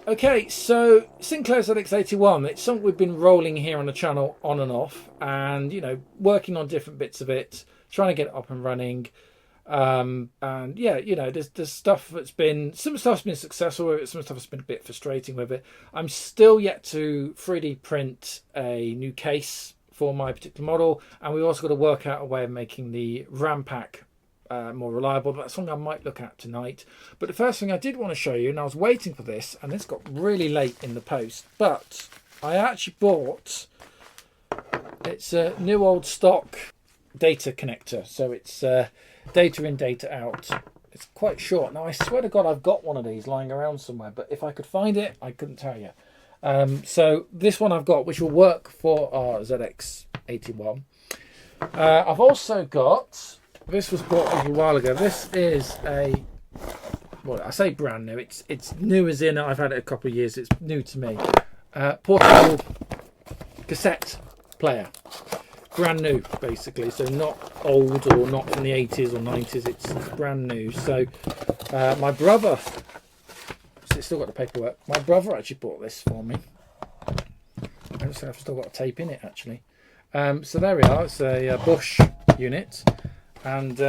Okay, so Sinclair's ZX81, it's something we've been rolling here on the channel on and off, and working on different bits of it, trying to get it up and running. And yeah, there's stuff that's been, some stuff's been successful with it, some stuff has been a bit frustrating with it. I'm still yet to 3D print a new case for my particular model, and we've also got to work out a way of making the RAM pack more reliable. That's something I might look at tonight. But the first thing I did want to show you, and I was waiting for this, and this got really late in the post, but I actually bought, it's a new old stock data connector. So it's data in, data out. It's quite short. Now I swear to God I've got one of these lying around somewhere, but if I could find it, I couldn't tell you. So this one I've got, which will work for our ZX81. I've also got, this was bought a little while ago. This is a, well, I say brand new. It's new as in I've had it a couple of years. It's new to me. Portable cassette player. Brand new, basically. So not old or not from the 80s or 90s. It's brand new. So my brother, so it's still got the paperwork. My brother actually bought this for me. I've still got a tape in it, actually. So there we are. It's a Bosch unit. And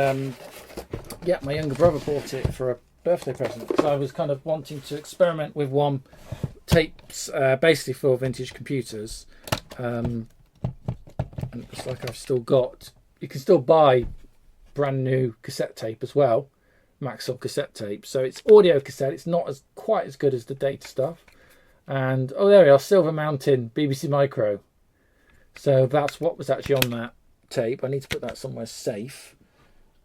yeah, my younger brother bought it for a birthday present because I was kind of wanting to experiment with one tapes basically for vintage computers. And it's like I've still got, you can still buy brand new cassette tape as well, MacLeod cassette tape. So it's audio cassette. It's not as quite as good as the data stuff. And oh, there we are, Silver Mountain BBC Micro. So that's what was actually on that tape. I need to put that somewhere safe.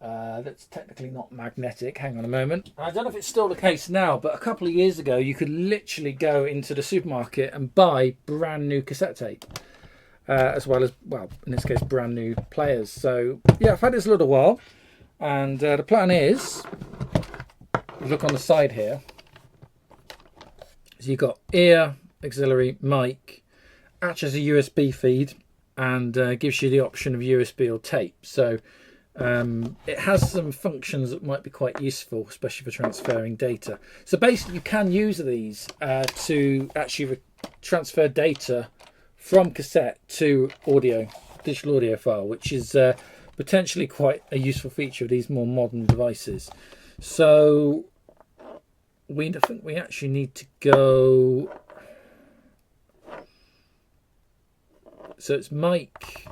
That's technically not magnetic. Hang on a moment. I don't know if it's still the case now, but a couple of years ago you could literally go into the supermarket and buy brand new cassette tape, as well as, well, in this case, brand new players. So yeah, I've had this a little while, and the plan is, look on the side here, so you've got ear, auxiliary, mic, acts as a USB feed, and gives you the option of USB or tape. So it has some functions that might be quite useful, especially for transferring data. So basically you can use these to actually transfer data from cassette to audio, digital audio file, which is potentially quite a useful feature of these more modern devices. So I think we actually need to go, so it's mic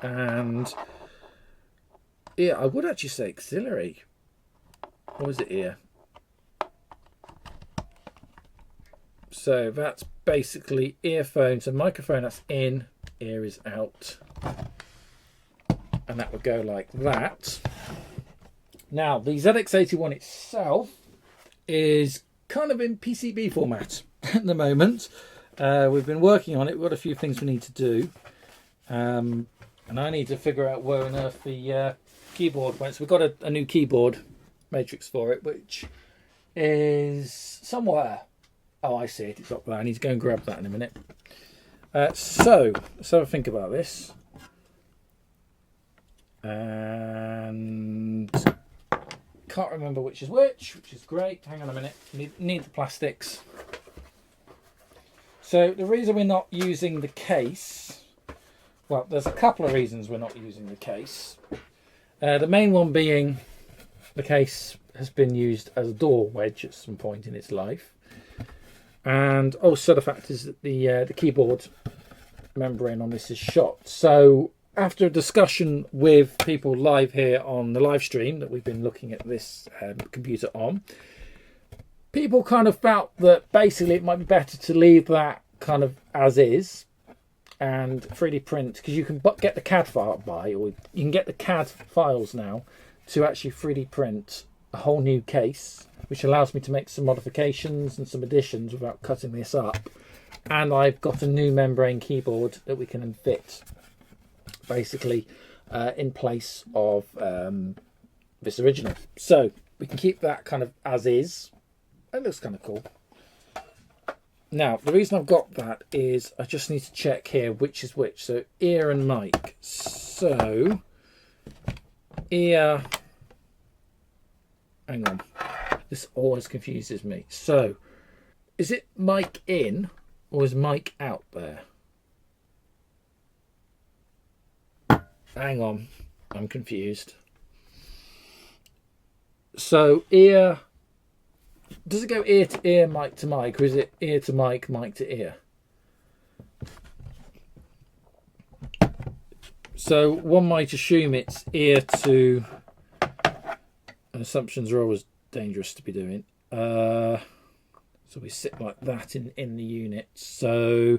and yeah, I would actually say auxiliary. Or is it ear? So that's basically earphones and microphone. That's in, ear is out. And that would go like that. Now, the ZX81 itself is kind of in PCB format at the moment. We've been working on it. We've got a few things we need to do. And I need to figure out where on earth the keyboard went. So we've got a new keyboard matrix for it, which is somewhere. Oh, I see it. It's up there. I need to go and grab that in a minute. So let's have a think about this. And can't remember which is which is great. Hang on a minute. Need the plastics. So the reason we're not using the case, well, there's a couple of reasons we're not using the case. The main one being the case has been used as a door wedge at some point in its life. And also the fact is that the keyboard membrane on this is shot. So after a discussion with people live here on the live stream that we've been looking at this computer on, people kind of felt that basically it might be better to leave that kind of as is and 3D print, because you can get the CAD file or you can get the CAD files now to actually 3D print a whole new case, which allows me to make some modifications and some additions without cutting this up. And I've got a new membrane keyboard that we can fit basically in place of this original. So we can keep that kind of as is. It looks kind of cool. Now, the reason I've got that is I just need to check here which is which. So ear and mic. So ear, hang on, this always confuses me. So Is it mic in or is mic out there? Hang on, I'm confused. So ear, does it go ear to ear, mic to mic, or is it ear to mic, mic to ear? So one might assume it's ear to, and assumptions are always dangerous to be doing. So we sit like that in the unit. So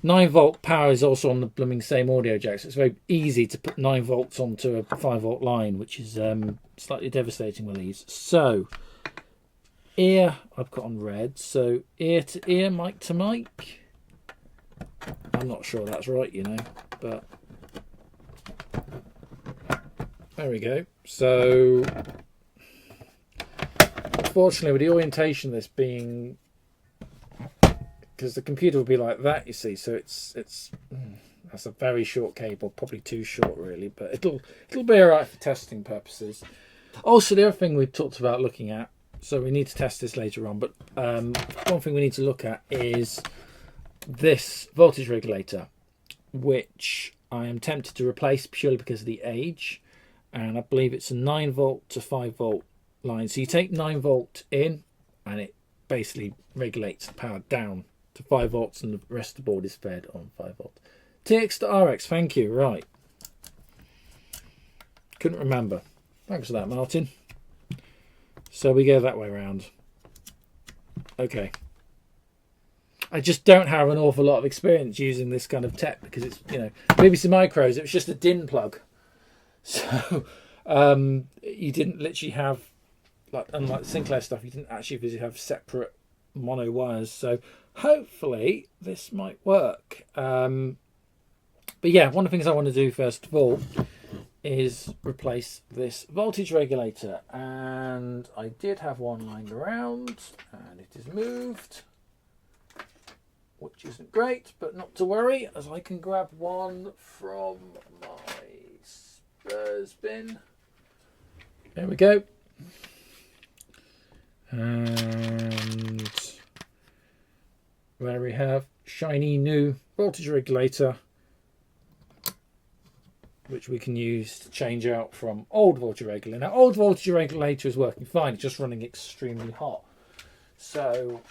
9-volt power is also on the blooming same audio jack, so it's very easy to put 9 volts onto a 5-volt line, which is slightly devastating with these. So ear, I've got on red. So ear to ear, mic to mic. I'm not sure that's right, you know, but there we go. So unfortunately, with the orientation of this being, because the computer will be like that, you see, so it's that's a very short cable, probably too short really, but it'll be all right for testing purposes. Also, the other thing we talked about looking at, so we need to test this later on, but one thing we need to look at is this voltage regulator, which I am tempted to replace purely because of the age, and I believe it's a 9-volt to 5-volt line. So you take 9-volt in and it basically regulates the power down to 5 volts and the rest of the board is fed on 5-volt. TX to RX, thank you. Right, couldn't remember. Thanks for that, Martin. So we go that way around. Okay, I just don't have an awful lot of experience using this kind of tech because it's, you know, BBC Micros, it was just a DIN plug. So you didn't literally have, like, unlike the Sinclair stuff, you didn't actually physically have separate mono wires. So hopefully this might work. But yeah, one of the things I want to do first of all is replace this voltage regulator. And I did have one lying around and it is moved, which isn't great, but not to worry, as I can grab one from my Spurs bin. There we go. And there we have shiny new voltage regulator, which we can use to change out from old voltage regulator. Now, old voltage regulator is working fine, it's just running extremely hot. So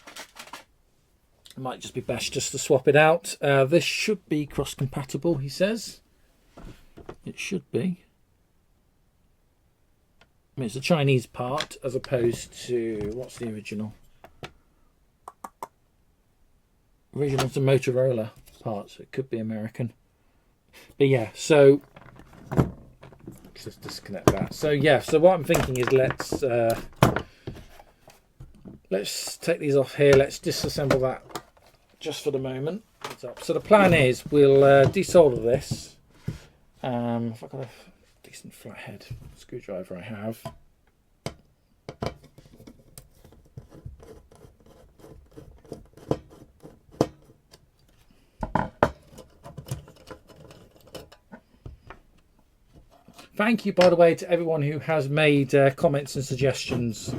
it might just be best just to swap it out. This should be cross-compatible, he says. It should be. I mean, it's a Chinese part as opposed to, what's the original? Original's a Motorola part, so it could be American. But yeah, so let's just disconnect that. So yeah, so what I'm thinking is let's take these off here. Let's disassemble that just for the moment. So the plan is we'll desolder this. If I've got a decent flathead screwdriver, I have. Thank you, by the way, to everyone who has made comments and suggestions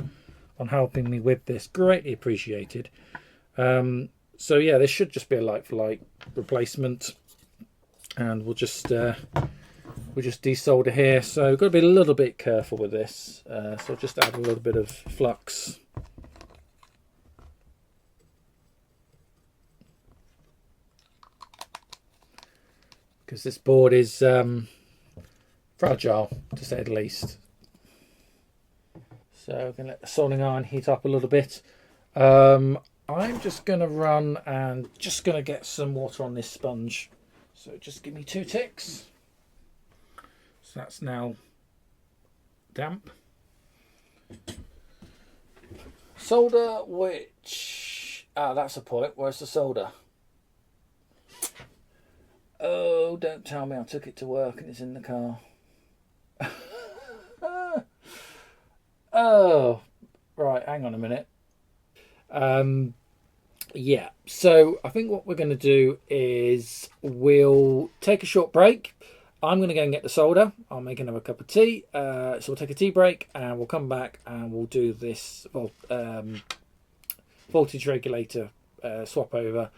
on helping me with this. Greatly appreciated. So yeah, this should just be a like-for-like replacement, and we'll just desolder here. So got to be a little bit careful with this. So just add a little bit of flux. Because this board is fragile, to say the least. So we're going to let the soldering iron heat up a little bit. I'm just going to run and just going to get some water on this sponge. So just give me 2 ticks. So that's now damp. Solder, which... that's a point. Where's the solder? Oh, don't tell me I took it to work and it's in the car. Oh, right, hang on a minute. Yeah, so I think what we're going to do is we'll take a short break. I'm going to go and get the solder. I'll make another cup of tea. So we'll take a tea break and we'll come back and we'll do this voltage regulator swap over.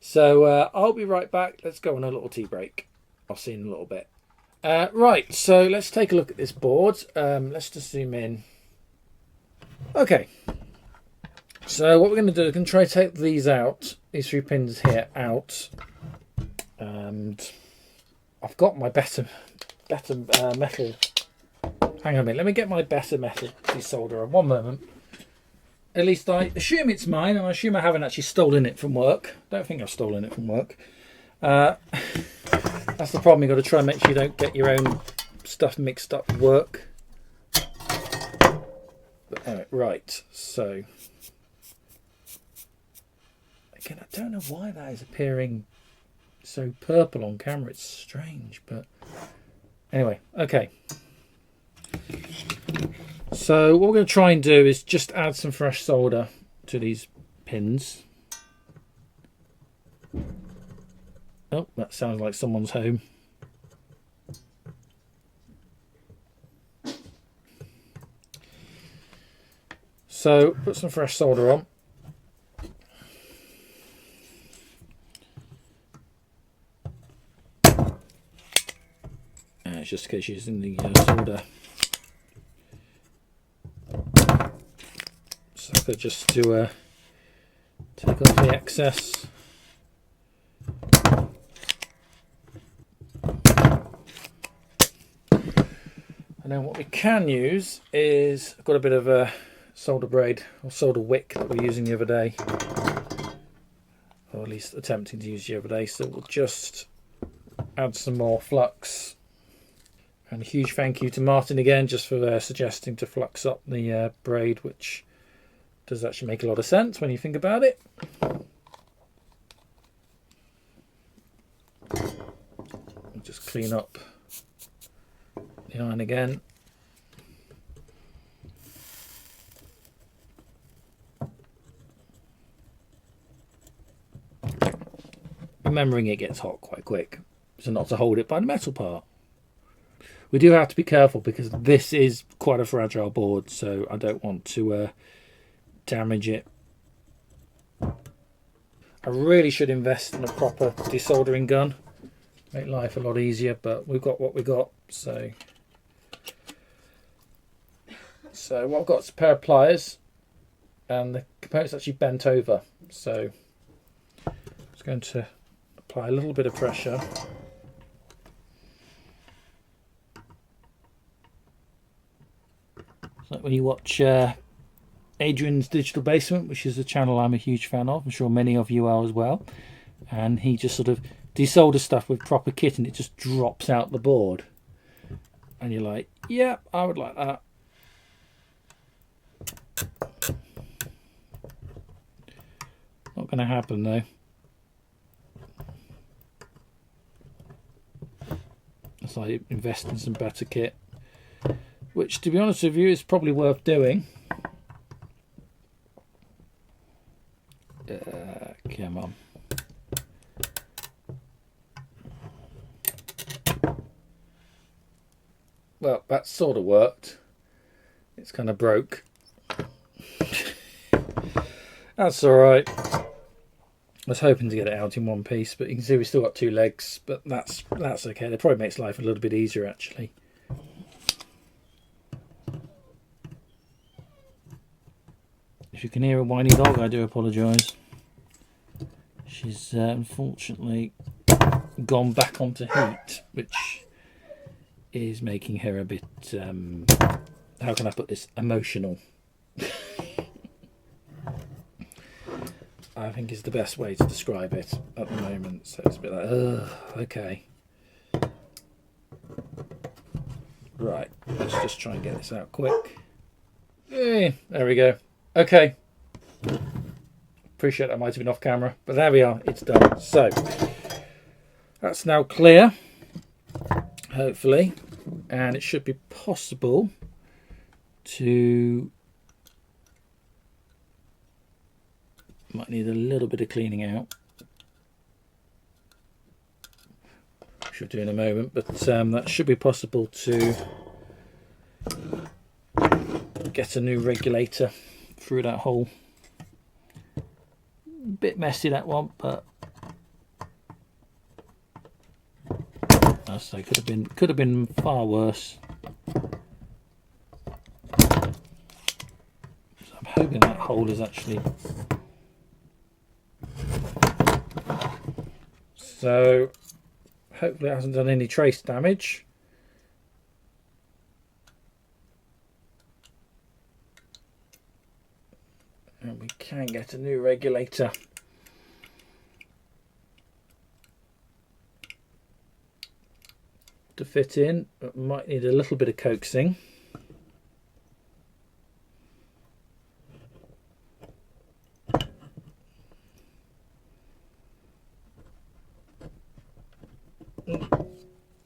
So I'll be right back. Let's go on a little tea break. I'll see you in a little bit. Right, so let's take a look at this board. Let's just zoom in. Okay. So what we're going to do is going to try to take these out, these 3 pins here out. And I've got my better metal. Hang on a minute, let me get my better metal desolderer. One moment. At least I assume it's mine, and I assume I haven't actually stolen it from work. Don't think I've stolen it from work. That's the problem, you've got to try and make sure you don't get your own stuff mixed up with work. But anyway, right, so again, I don't know why that is appearing so purple on camera. It's strange, but anyway, okay. So what we're going to try and do is just add some fresh solder to these pins. Oh, that sounds like someone's home. So put some fresh solder on. It's just because using the solder. So just to take off the excess. And then what we can use is, I've got a bit of a solder braid or solder wick that we were using the other day, or at least attempting to use the other day. So we'll just add some more flux. And a huge thank you to Martin again, just for suggesting to flux up the braid, which does actually make a lot of sense when you think about it. I'll just clean up the iron again. Remembering it gets hot quite quick, so not to hold it by the metal part. We do have to be careful because this is quite a fragile board, so I don't want to damage it. I really should invest in a proper desoldering gun. Make life a lot easier, but we've got what we got. So what I've got is a pair of pliers, and the component's actually bent over. So I'm just going to apply a little bit of pressure. It's like when you watch Adrian's Digital Basement, which is a channel I'm a huge fan of. I'm sure many of you are as well. And he just sort of desolders stuff with proper kit, and it just drops out the board. And you're like, yeah, I would like that. Not going to happen though. It's like invest in some better kit, which, to be honest with you, is probably worth doing. Come on. Well, that sort of worked. It's kind of broke. That's alright. I was hoping to get it out in one piece, but you can see we've still got 2 legs, but that's okay. That probably makes life a little bit easier, actually. If you can hear a whiny dog, I do apologise. She's unfortunately gone back onto heat, which is making her a bit, how can I put this, emotional. I think is the best way to describe it at the moment. So it's a bit like, ugh, okay. Right, let's just try and get this out quick. There we go. Okay. Appreciate that might have been off camera, but there we are, it's done. So that's now clear, hopefully, and it should be possible to, might need a little bit of cleaning out, should do in a moment, but that should be possible to get a new regulator through that hole. bit messy, that one, but I say could have been far worse. So I'm hoping that hole is actually. So hopefully it hasn't done any trace damage. And we can get a new regulator. To fit in, but might need a little bit of coaxing.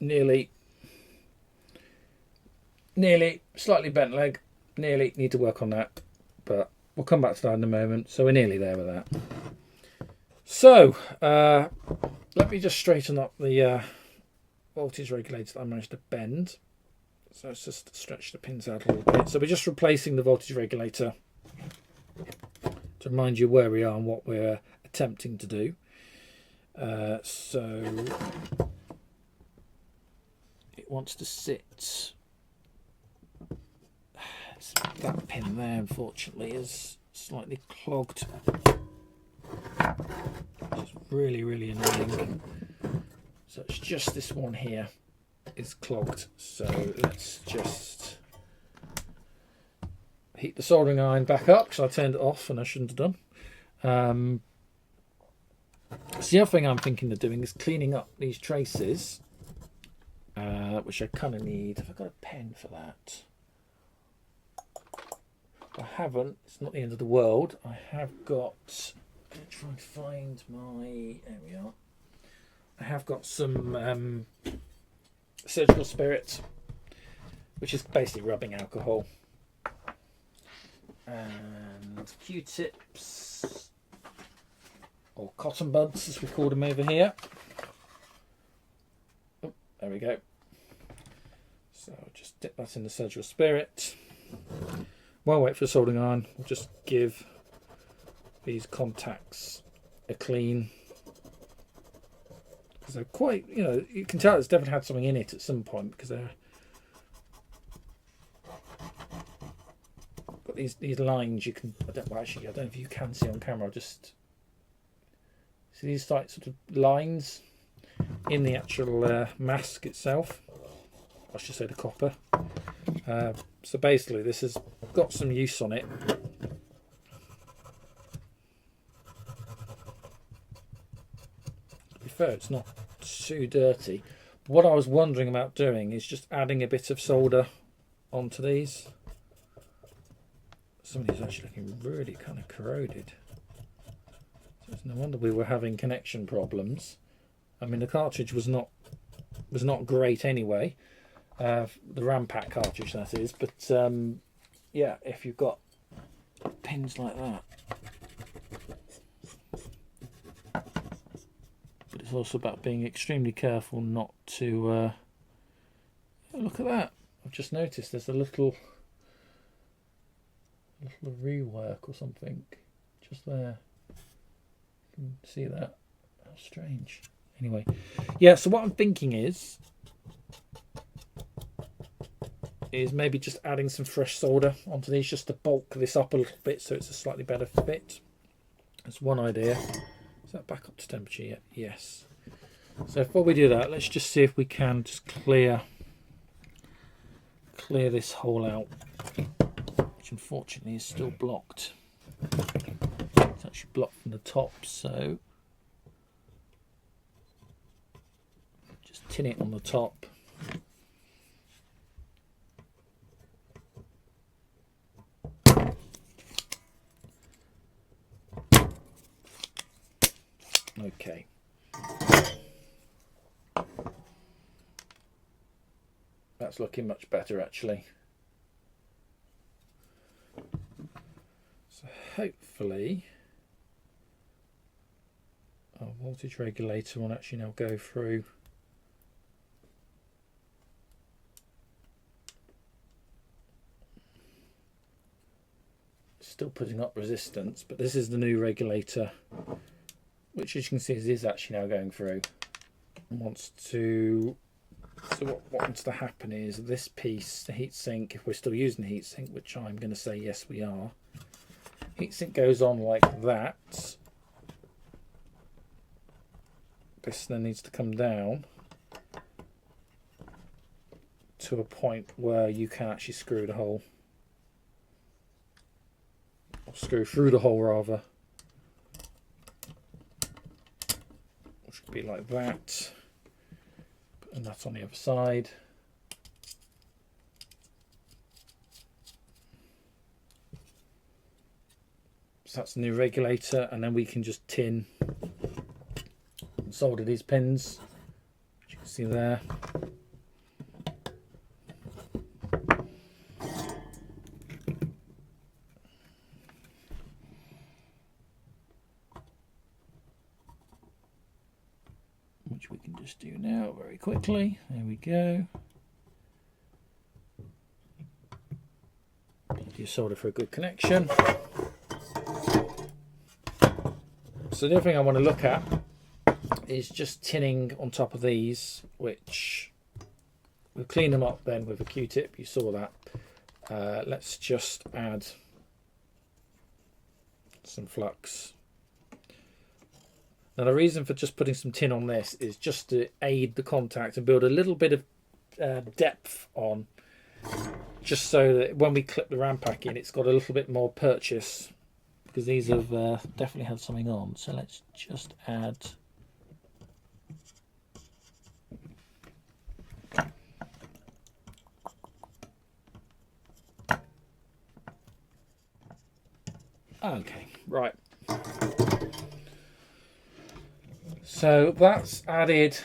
Nearly, slightly bent leg, nearly, need to work on that, but we'll come back to that in a moment. So we're nearly there with that. So let me just straighten up the voltage regulator that I managed to bend. So let's just stretch the pins out a little bit. So we're just replacing the voltage regulator to remind you where we are and what we're attempting to do. So it wants to sit. That pin there, unfortunately, is slightly clogged. Which is really, really annoying. So it's just this one here is clogged. So let's just heat the soldering iron back up, because I turned it off and I shouldn't have done. So the other thing I'm thinking of doing is cleaning up these traces, which I kind of need. Have I got a pen for that? If I haven't, it's not the end of the world. I have got. I'm going to try and find my. There we are. I have got some surgical spirit, which is basically rubbing alcohol, and Q-tips, or cotton buds as we call them over here. Oh, there we go. So just dip that in the surgical spirit. While I wait for the soldering iron, we'll just give these contacts a clean. Because they're quite, you can tell it's definitely had something in it at some point, because they're got these lines. You can, I don't know if you can see on camera. Just see these sort of lines in the actual mask itself. I should say the copper. So basically, this has got some use on it. To be fair, it's not too dirty. But what I was wondering about doing is just adding a bit of solder onto these. Some of these are actually looking really kind of corroded. So it's no wonder we were having connection problems. I mean, the cartridge was not great anyway. The RAM pack cartridge, that is. But yeah, if you've got pins like that. But it's also about being extremely careful not to look at that. I've just noticed there's a little rework or something just there. You can see that. How strange. Anyway, yeah, so what I'm thinking is maybe just adding some fresh solder onto these just to bulk this up a little bit so it's a slightly better fit. That's one idea. Is that back up to temperature yet? Yes. So before we do that, let's just see if we can just clear this hole out, which unfortunately is still blocked. It's actually blocked from the top, so just tin it on the top. Okay. That's looking much better actually. So hopefully our voltage regulator will actually now go through still putting up resistance, but this is the new regulator, which as you can see is actually now going through. And wants to, so what wants to happen is this piece, the heatsink, if we're still using the heatsink, which I'm going to say yes we are, heatsink goes on like that. This then needs to come down to a point where you can actually screw the hole, or screw through the hole rather, which should be like that, and that's on the other side. So that's the new regulator, and then we can just tin and solder these pins, as you can see there. Which we can just do now very quickly. There we go. Do solder for a good connection. So the other thing I want to look at is just tinning on top of these, which we'll clean them up then with a Q-tip. You saw that. Let's just add some flux. Now the reason for just putting some tin on this is just to aid the contact and build a little bit of depth on, just so that when we clip the RAM pack in, it's got a little bit more purchase, because these have definitely had something on. So let's just add okay, right. So that's added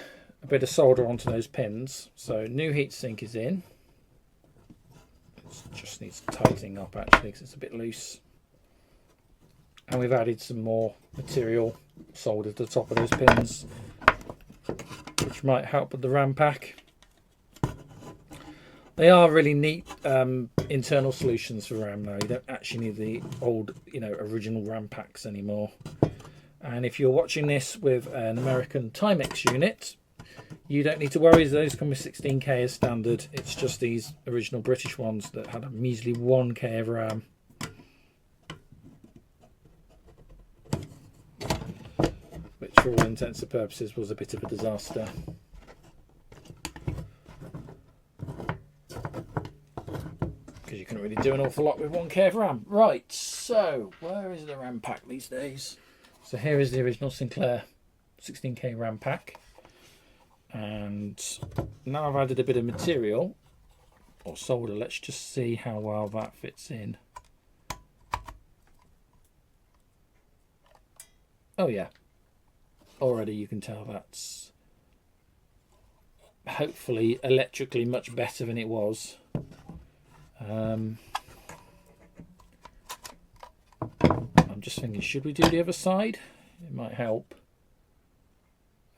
a bit of solder onto those pins. So new heatsink is in. It just needs tightening up actually because it's a bit loose. And we've added some more material soldered to the top of those pins, which might help with the RAM pack. They are really neat internal solutions for RAM now. You don't actually need the old, original RAM packs anymore. And if you're watching this with an American Timex unit, you don't need to worry, those come with 16K as standard. It's just these original British ones that had a measly 1K of RAM. Which for all intents and purposes was a bit of a disaster. Because you couldn't really do an awful lot with 1K of RAM. Right, so where is the RAM pack these days? So here is the original Sinclair 16K RAM pack, and now I've added a bit of material or solder. Let's just see how well that fits in. Oh yeah, already you can tell that's hopefully electrically much better than it was. I'm just thinking, should we do the other side? It might help.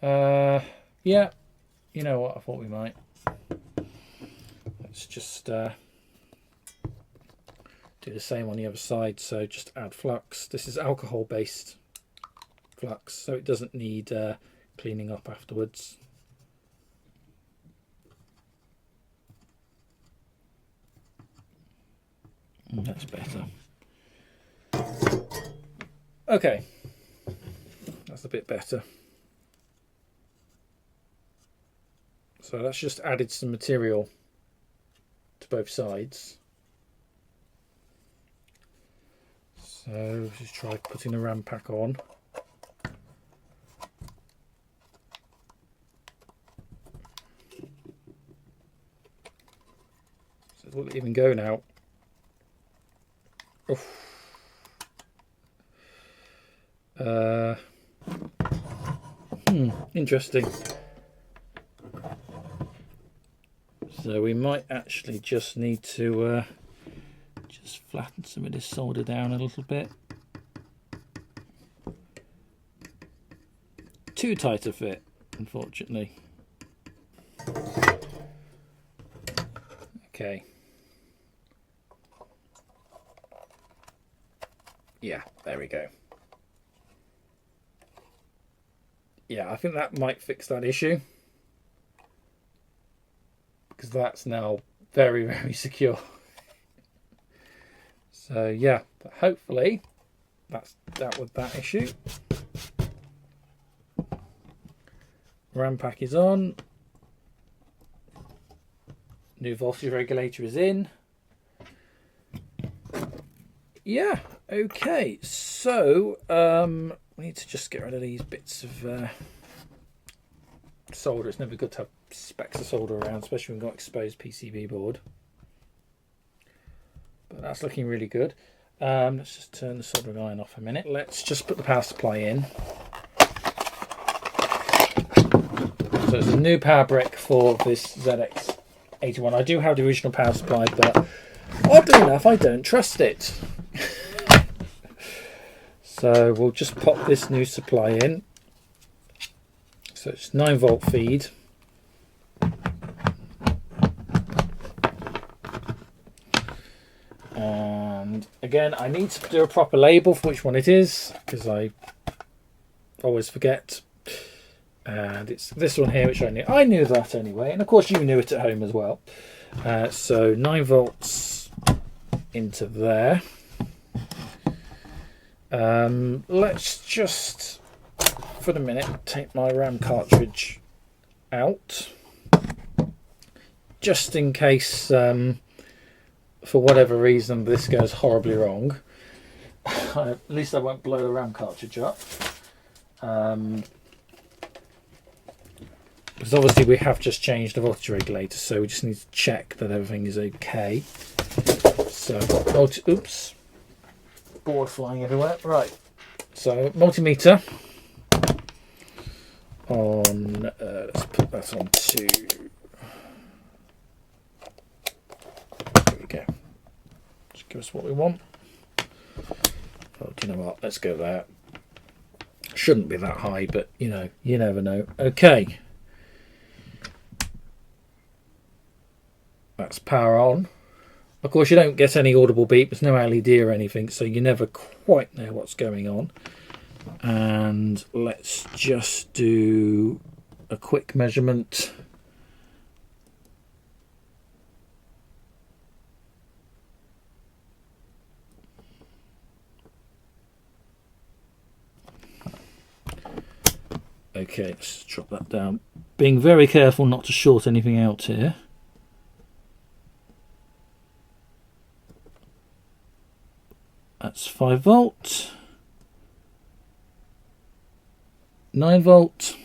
Yeah, you know what, I thought we might. Let's just do the same on the other side. So just add flux. This is alcohol based flux, so it doesn't need cleaning up afterwards. That's better. Okay, that's a bit better. So that's just added some material to both sides. So just try putting the RAM pack on. So will it even go now? Oof. Interesting. So we might actually just need to just flatten some of this solder down a little bit. Too tight a fit, unfortunately. Okay. Yeah, there we go. Yeah, I think that might fix that issue, because that's now very, very secure. So yeah, but hopefully that's dealt with that issue. RAM pack is on. New voltage regulator is in. Yeah, okay. So we need to just get rid of these bits of solder. It's never good to have specks of solder around, especially when we've got exposed PCB board. But that's looking really good. Let's just turn the soldering iron off a minute. Let's just put the power supply in. So it's a new power brick for this ZX81. I do have the original power supply, but oddly enough, I don't trust it. So we'll just pop this new supply in. So it's 9-volt feed. And again, I need to do a proper label for which one it is, because I always forget. And it's this one here, which I knew. I knew that anyway, and of course you knew it at home as well. So 9 volts into there. Let's just, for the minute, take my RAM cartridge out, just in case, for whatever reason, this goes horribly wrong. At least I won't blow the RAM cartridge up. Because obviously we have just changed the voltage regulator, so we just need to check that everything is okay. So, oops, board flying everywhere. Right, so multimeter on. Let's put that on 2. There we go. Just give us what we want. Oh, do you know what? Let's go there. Shouldn't be that high, but you know, you never know. Okay. That's power on. Of course, you don't get any audible beep. There's no LED or anything, so you never quite know what's going on. And let's just do a quick measurement. Okay, let's drop that down. Being very careful not to short anything out here. That's 5 volt, 9 volt,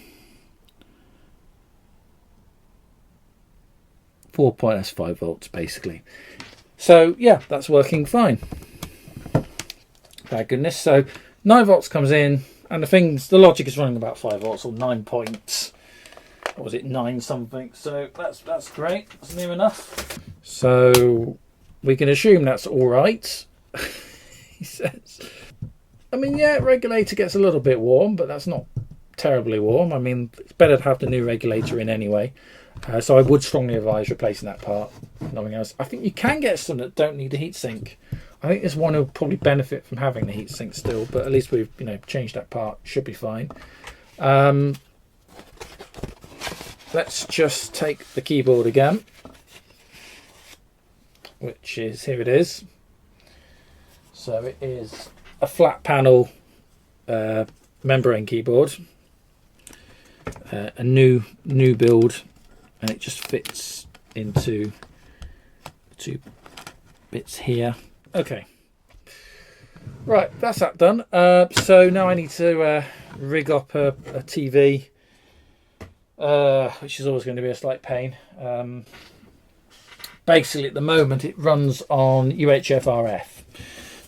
4 point. That's 5 volts basically. So yeah, that's working fine. Thank goodness. So 9 volts comes in, and the logic is running about 5 volts or 9 points. What was it, 9 something? So that's great. That's near enough. So we can assume that's all right. He says. I mean, yeah, regulator gets a little bit warm, but that's not terribly warm. I mean, it's better to have the new regulator in anyway. So I would strongly advise replacing that part. Nothing else. I think you can get some that don't need a heatsink. I think this one will probably benefit from having the heatsink still, but at least we've changed that part. Should be fine. Let's just take the keyboard again, which is, here it is. So it is a flat panel membrane keyboard, a new build, and it just fits into 2 bits here. Okay, right, that's that done. So now I need to rig up a TV, which is always going to be a slight pain. Basically, at the moment, it runs on UHF RF.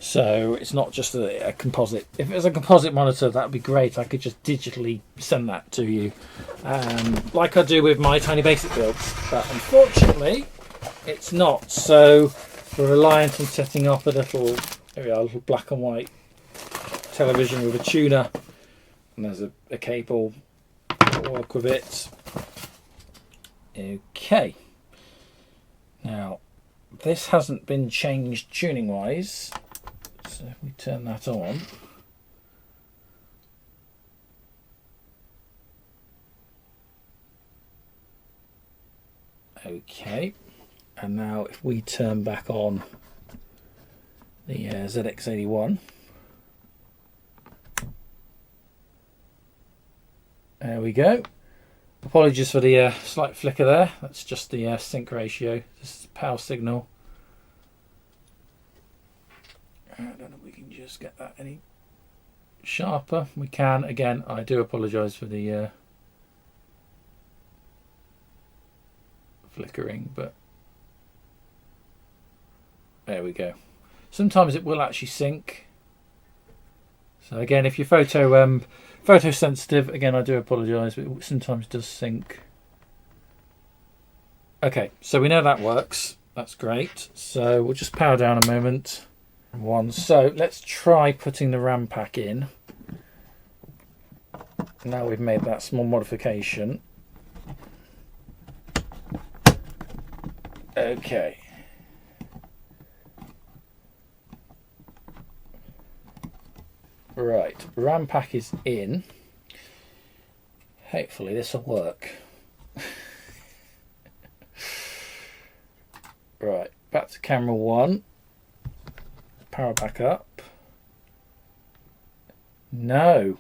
So it's not just a composite. If it was a composite monitor, that would be great. I could just digitally send that to you, like I do with my Tiny Basic builds. But unfortunately, it's not. So we're reliant on setting up a little black and white television with a tuner. And there's a cable to work with it. Okay. Now, this hasn't been changed tuning-wise. So So if we turn that on, okay, and now if we turn back on the ZX81, there we go. Apologies for the slight flicker there. That's just the sync ratio. This is the power signal. I don't know if we can just get that any sharper. We can. Again, I do apologise for the flickering, but there we go. Sometimes it will actually sync. So again, if you're photo sensitive, again, I do apologise, but it sometimes does sync. Okay, so we know that works. That's great. So we'll just power down a moment. So let's try putting the RAM pack in. Now we've made that small modification. Okay. Right, RAM pack is in. Hopefully this will work. Right, back to camera 1. Power back up. No.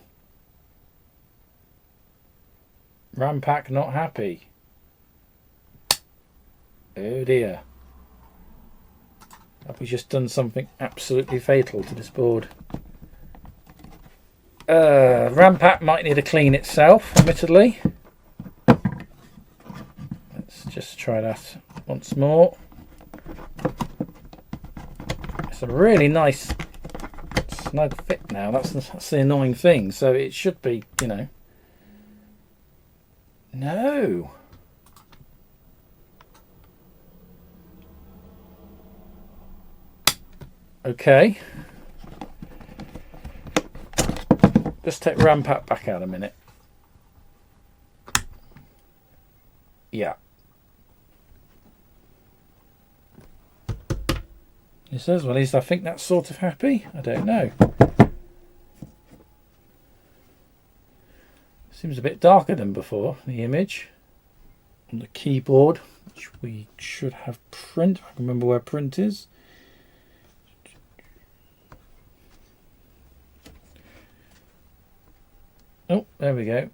RAM pack not happy. Oh dear. Have we just done something absolutely fatal to this board? RAM pack might need to clean itself, admittedly. Let's just try that once more. It's a really nice snug fit now. That's the annoying thing. So it should be, you know. No. Okay. Just take RAM pack back out a minute. Yeah. He says, well, at least I think that's sort of happy. I don't know. Seems a bit darker than before, the image. On the keyboard, which we should have print. I can remember where print is. Oh, there we go.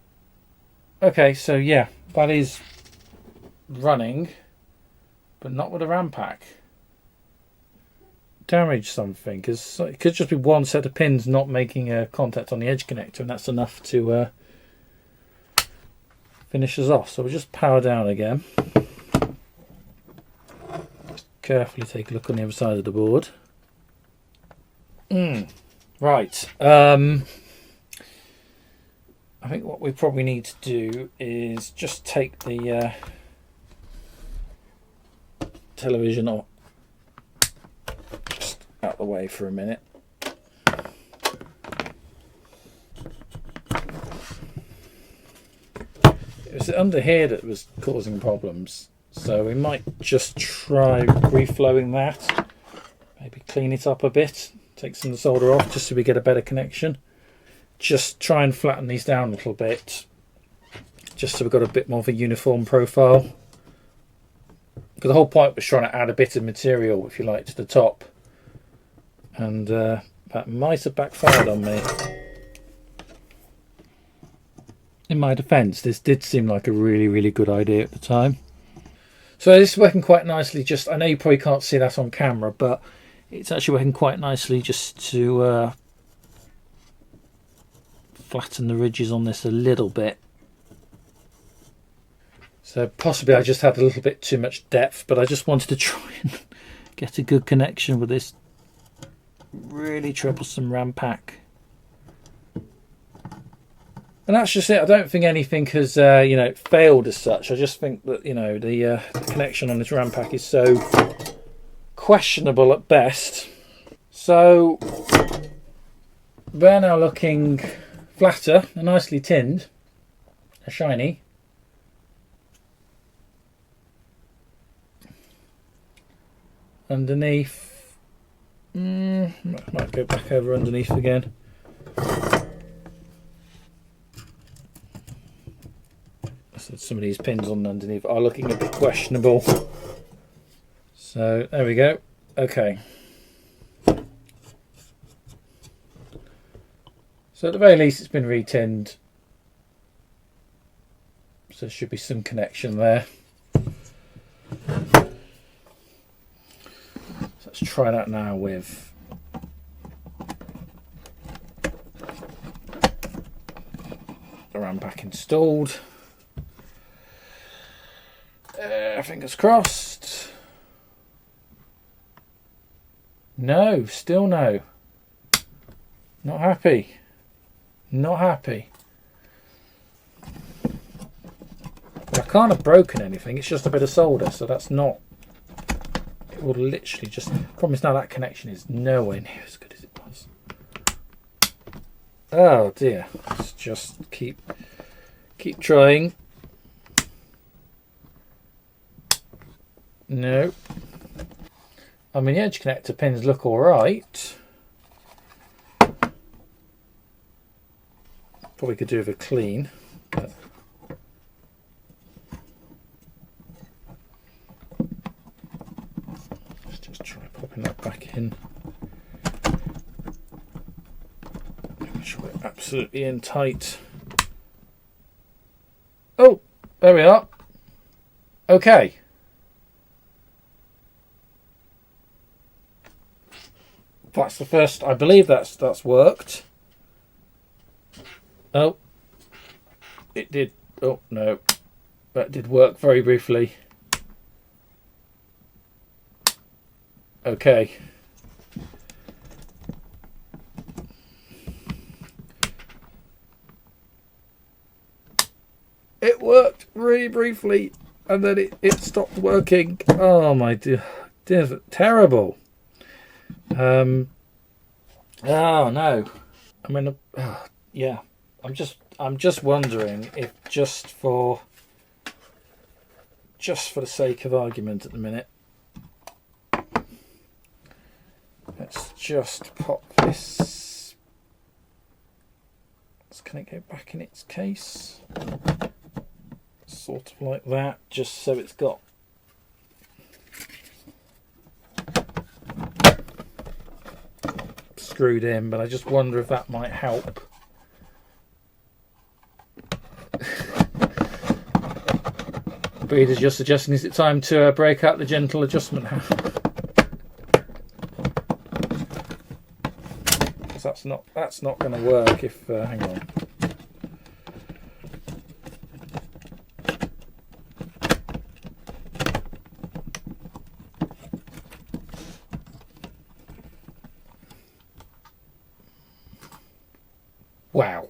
Okay, so yeah, that is running, but not with a RAM pack. Damage something, because it could just be one set of pins not making a contact on the edge connector, and that's enough to finish us off. So we'll just power down again. Just carefully take a look on the other side of the board. Right. I think what we probably need to do is just take the television off, just out the way for a minute. It was under here that was causing problems, so we might just try reflowing that, maybe clean it up a bit, take some of the solder off just so we get a better connection. Just try and flatten these down a little bit, just so we've got a bit more of a uniform profile. Because the whole point was trying to add a bit of material, if you like, to the top. And that might have backfired on me. In my defence, this did seem like a really, really good idea at the time. So this is working quite nicely. Just, I know you probably can't see that on camera, but it's actually working quite nicely just to flatten the ridges on this a little bit. So possibly I just had a little bit too much depth, but I just wanted to try and get a good connection with this really troublesome RAM pack. And that's just it. I don't think anything has you know, failed as such. I just think that, you know, the connection on this RAM pack is so questionable at best. So they're now looking flatter and nicely tinned, shiny. Underneath, Might go back over underneath again. So some of these pins on underneath are looking a bit questionable. So there we go. Okay. So at the very least it's been retinned. So there should be some connection there. So let's try that now with the RAM pack installed. Fingers crossed. No, still no. Not happy. Not happy. But I can't have broken anything. It's just a bit of solder, so that's not. It will literally just. Promise now that connection is nowhere near as good as it was. Oh dear. Let's just keep trying. No. I mean, the edge connector pins look alright. Probably could do with a clean, but let's just try popping that back in. Make sure we're absolutely in tight. Oh, there we are. Okay. That's the first. I believe that's worked. Oh, it did. Oh no, that did work very briefly. Okay. It worked really briefly, and then it stopped working. Oh my dear, terrible. Oh no. I mean, yeah. I'm just wondering if just for the sake of argument at the minute, let's just pop this. Can it go back in its case? Sort of like that, just so it's got. Screwed in, but I just wonder if that might help. Breeder's just suggesting, is it time to break out the gentle adjustment hammer? That's not going to work if. Hang on. Wow.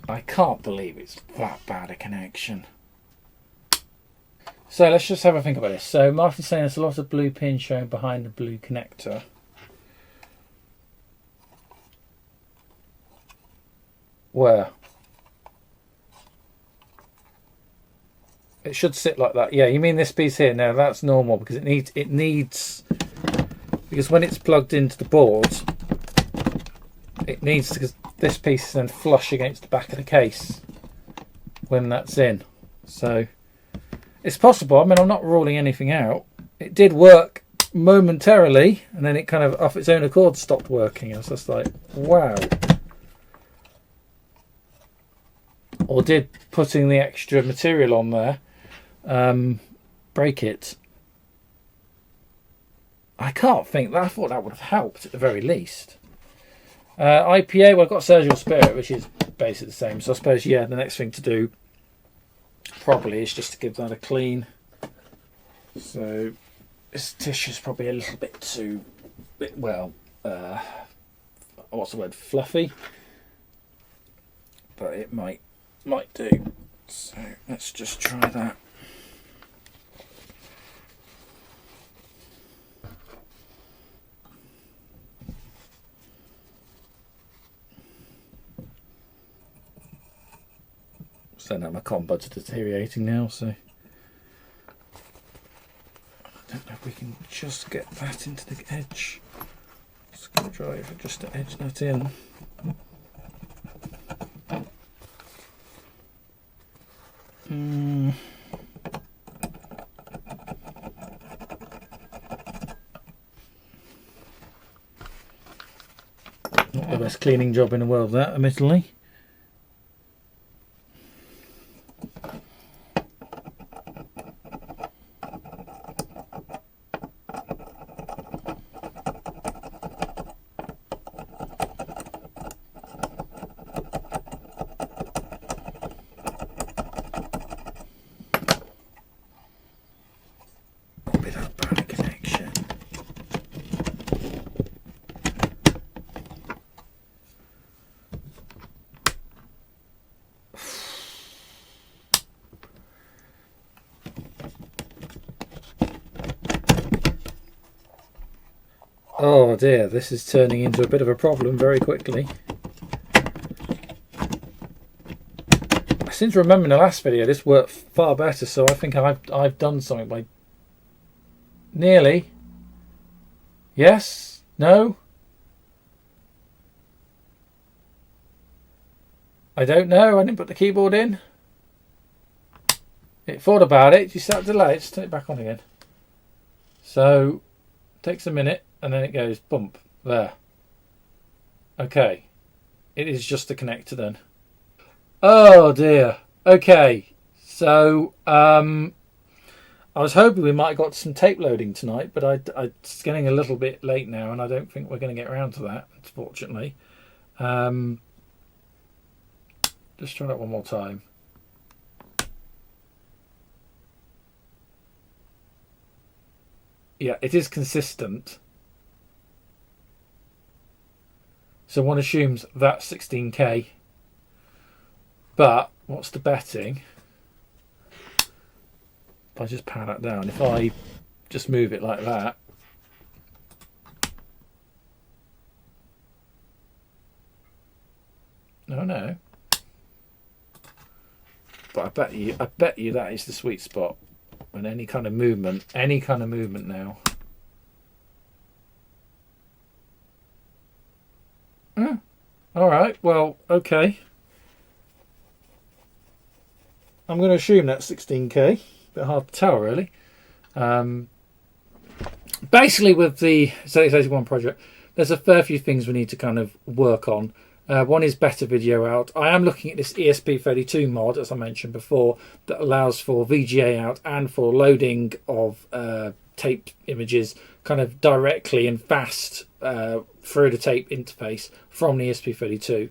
I can't believe it's that bad a connection. So let's just have a think about this. So Martin's saying there's a lot of blue pins showing behind the blue connector. Where? It should sit like that. Yeah, you mean this piece here? No, that's normal because it needs because when it's plugged into the board, it needs to, because this piece is then flush against the back of the case when that's in. So it's possible. I mean, I'm not ruling anything out. It did work momentarily, and then it kind of off its own accord stopped working. I was just like, wow. Or did putting the extra material on there break it? I can't think. I thought that would have helped at the very least. IPA, well, I've got Surgical Spirit, which is basically the same. So I suppose, yeah, the next thing to do probably is just to give that a clean. So this tissue's probably a little bit too, well, what's the word? Fluffy. But it might do. So let's just try that. So now my cotton buds are deteriorating now, so I don't know if we can just get that into the edge. Screwdriver just to edge that in. Not the best cleaning job in the world, that, admittedly. Oh dear, this is turning into a bit of a problem very quickly. I seem to remember in the last video this worked far better, so I think I've done something by... Nearly. Yes? No? I don't know, I didn't put the keyboard in. It thought about it, you start delay, just turn it back on again. So, takes a minute. And then it goes bump there. Okay, it is just a connector then. Oh dear. Okay, so I was hoping we might have got some tape loading tonight, but it's getting a little bit late now, and I don't think we're going to get around to that, unfortunately. Just try that one more time. Yeah, it is consistent. So one assumes that's 16K. But what's the betting? If I just power that down, if I just move it like that, no. But I bet you that is the sweet spot. And any kind of movement now. Alright, well, okay. I'm going to assume that's 16K. Bit hard to tell, really. Basically, with the Z81 project, there's a fair few things we need to kind of work on. One is better video out. I am looking at this ESP32 mod, as I mentioned before, that allows for VGA out and for loading of tape images kind of directly and fast through the tape interface from the ESP32.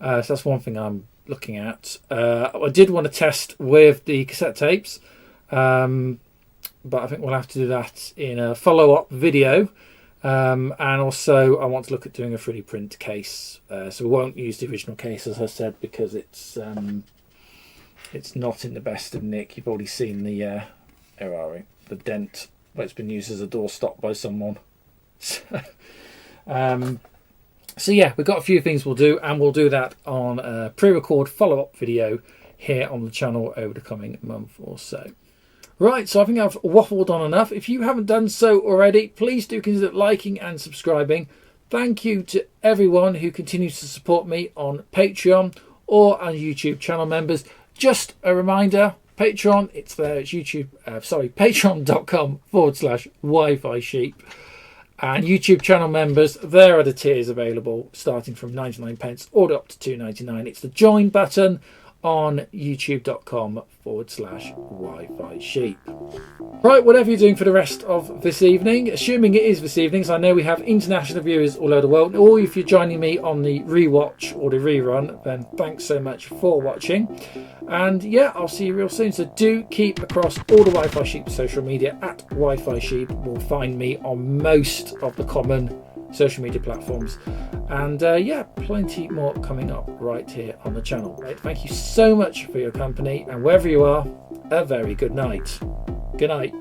So that's one thing I'm looking at. I did want to test with the cassette tapes, but I think we'll have to do that in a follow-up video. And also I want to look at doing a 3D print case, so we won't use the original case, as I said, because it's not in the best of nick. You've already seen the the dent where it's been used as a doorstop by someone. So yeah, we've got a few things we'll do, and we'll do that on a pre-record follow-up video here on the channel over the coming month or so. Right, so I think I've waffled on enough. If you haven't done so already, please do consider liking and subscribing. Thank you to everyone who continues to support me on Patreon or on YouTube channel members. Just a reminder, Patreon, it's there, it's patreon.com/Wi-Fi sheep. And YouTube channel members, there are the tiers available, starting from 99p all up to £2.99. It's the join button on youtube.com/Wi-Fi sheep. Right, whatever you're doing for the rest of this evening, assuming it is this evening, so I know we have international viewers all over the world, or if you're joining me on the rewatch or the rerun, then thanks so much for watching. And yeah, I'll see you real soon. So do keep across all the Wi-Fi sheep social media at Wi-Fi sheep. Will find me on most of the common social media platforms, and yeah, plenty more coming up right here on the channel. Right, thank you so much for your company, and wherever you are, a very good night. Good night.